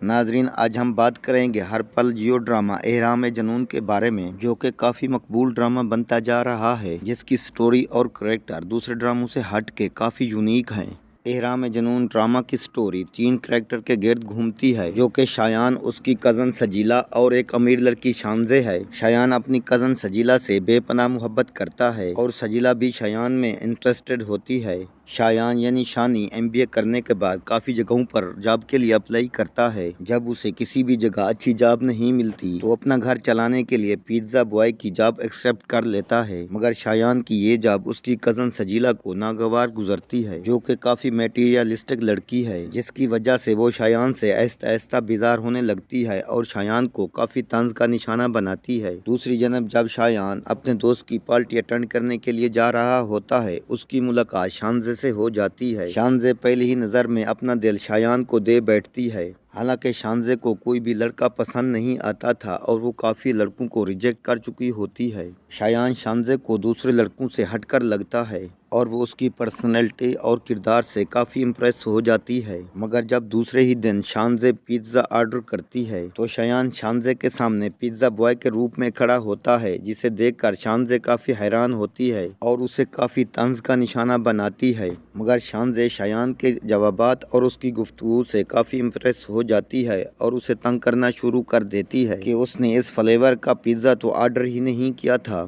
ناظرین، آج ہم بات کریں گے ہر پل جیو ڈرامہ احرام جنون کے بارے میں، جو کہ کافی مقبول ڈرامہ بنتا جا رہا ہے، جس کی سٹوری اور کریکٹر دوسرے ڈراموں سے ہٹ کے کافی یونیک ہیں۔ احرام جنون ڈرامہ کی سٹوری 3 کریکٹر کے گرد گھومتی ہے، جو کہ شایان، اس کی کزن سجیلا اور ایک امیر لڑکی شانزے ہے۔ شایان اپنی کزن سجیلا سے بے پناہ محبت کرتا ہے اور سجیلا بھی شایان میں انٹرسٹڈ ہوتی ہے۔ شایان یعنی شانی MBA کرنے کے بعد کافی جگہوں پر جاب کے لیے اپلائی کرتا ہے۔ جب اسے کسی بھی جگہ اچھی جاب نہیں ملتی تو اپنا گھر چلانے کے لیے پیزا بوائے کی جاب ایکسپٹ کر لیتا ہے، مگر شایان کی یہ جاب اس کی کزن سجیلا کو ناگوار گزرتی ہے، جو کہ کافی میٹیریلسٹک لڑکی ہے، جس کی وجہ سے وہ شایان سے آہستہ آہستہ بیزار ہونے لگتی ہے اور شایان کو کافی طنز کا نشانہ بناتی ہے۔ دوسری جانب جب شایان اپنے دوست کی پارٹی اٹینڈ کرنے کے لیے جا رہا ہوتا ہے، اس کی ملاقات شانزے سے ہو جاتی ہے۔ شانزے پہلی ہی نظر میں اپنا دل شایان کو دے بیٹھتی ہے۔ حالانکہ شانزے کو کوئی بھی لڑکا پسند نہیں آتا تھا اور وہ کافی لڑکوں کو ریجیکٹ کر چکی ہوتی ہے۔ شایان شانزے کو دوسرے لڑکوں سے ہٹ کر لگتا ہے اور وہ اس کی پرسنالٹی اور کردار سے کافی امپریس ہو جاتی ہے، مگر جب دوسرے ہی دن شانزے پیزا آرڈر کرتی ہے تو شایان شانزے کے سامنے پیزا بوائے کے روپ میں کھڑا ہوتا ہے، جسے دیکھ کر شانزے کافی حیران ہوتی ہے اور اسے کافی طنز کا نشانہ بناتی ہے، مگر شانزے شایان کے جوابات اور اس کی گفتگو سے کافی امپریس ہو جاتی ہے اور اسے تنگ کرنا شروع کر دیتی ہے کہ اس نے اس فلیور کا پیزا تو آرڈر ہی نہیں کیا تھا،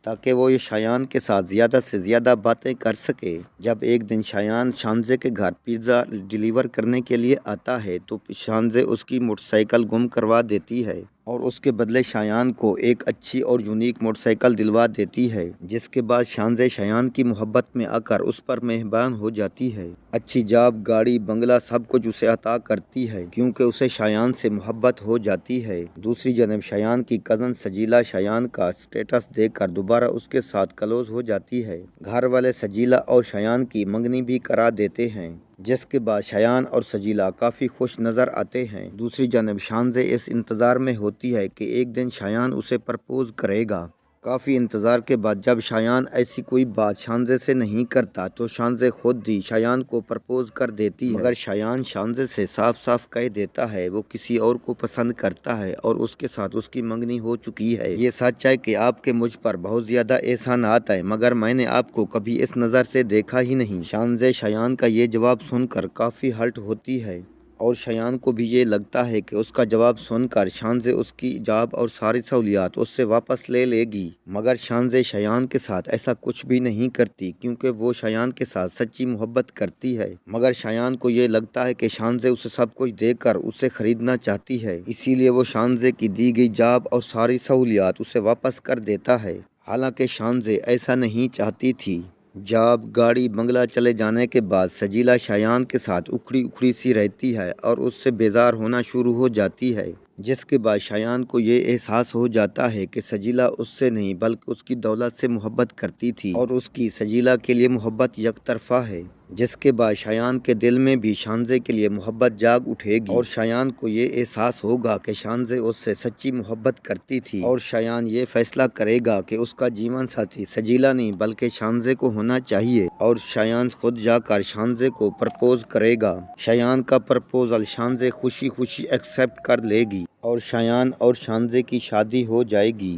تاکہ وہ یہ شایان کے ساتھ زیادہ سے زیادہ باتیں کر سکے۔ جب ایک دن شایان شانزے کے گھر پیزا ڈیلیور کرنے کے لیے آتا ہے تو شانزے اس کی موٹر سائیکل گم کروا دیتی ہے اور اس کے بدلے شایان کو ایک اچھی اور یونیک موٹر سائیکل دلوا دیتی ہے، جس کے بعد شانزے شایان کی محبت میں آ کر اس پر مہربان ہو جاتی ہے۔ اچھی جاب، گاڑی، بنگلہ سب کچھ اسے عطا کرتی ہے کیونکہ اسے شایان سے محبت ہو جاتی ہے۔ دوسری جانب شایان کی کزن سجیلا شایان کا سٹیٹس دیکھ کر دوبارہ اس کے ساتھ کلوز ہو جاتی ہے۔ گھر والے سجیلا اور شایان کی منگنی بھی کرا دیتے ہیں، جس کے بعد شایان اور سجیلا کافی خوش نظر آتے ہیں۔ دوسری جانب شانزے اس انتظار میں ہوتی ہے کہ ایک دن شایان اسے پرپوز کرے گا۔ کافی انتظار کے بعد جب شایان ایسی کوئی بات شانزے سے نہیں کرتا تو شانزے خود ہی شایان کو پرپوز کر دیتی ہے، مگر شایان شانزے سے صاف صاف کہہ دیتا ہے وہ کسی اور کو پسند کرتا ہے اور اس کے ساتھ اس کی منگنی ہو چکی ہے۔ یہ سچ ہے کہ آپ کے مجھ پر بہت زیادہ احسانات ہیں، مگر میں نے آپ کو کبھی اس نظر سے دیکھا ہی نہیں۔ شانزے شایان کا یہ جواب سن کر کافی ہرٹ ہوتی ہے اور شایان کو بھی یہ لگتا ہے کہ اس کا جواب سن کر شانزے اس کی جاب اور ساری سہولیات اس سے واپس لے لے گی، مگر شانزے شایان کے ساتھ ایسا کچھ بھی نہیں کرتی کیونکہ وہ شایان کے ساتھ سچی محبت کرتی ہے، مگر شایان کو یہ لگتا ہے کہ شانزے اسے سب کچھ دے کر اسے خریدنا چاہتی ہے، اسی لیے وہ شانزے کی دی گئی جاب اور ساری سہولیات اسے واپس کر دیتا ہے۔ حالانکہ شانزے ایسا نہیں چاہتی تھی۔ جاب، گاڑی، بنگلہ چلے جانے کے بعد سجیلا شایان کے ساتھ اکھڑی اکھڑی سی رہتی ہے اور اس سے بیزار ہونا شروع ہو جاتی ہے، جس کے بعد شایان کو یہ احساس ہو جاتا ہے کہ سجیلا اس سے نہیں بلکہ اس کی دولت سے محبت کرتی تھی اور اس کی سجیلا کے لیے محبت یک طرفہ ہے، جس کے بعد شایان کے دل میں بھی شانزے کے لیے محبت جاگ اٹھے گی اور شایان کو یہ احساس ہوگا کہ شانزے اس سے سچی محبت کرتی تھی اور شایان یہ فیصلہ کرے گا کہ اس کا جیون ساتھی سجیلا نہیں بلکہ شانزے کو ہونا چاہیے اور شایان خود جا کر شانزے کو پرپوز کرے گا۔ شایان کا پرپوزل شانزے خوشی خوشی ایکسپٹ کر لے گی اور شایان اور شانزے کی شادی ہو جائے گی۔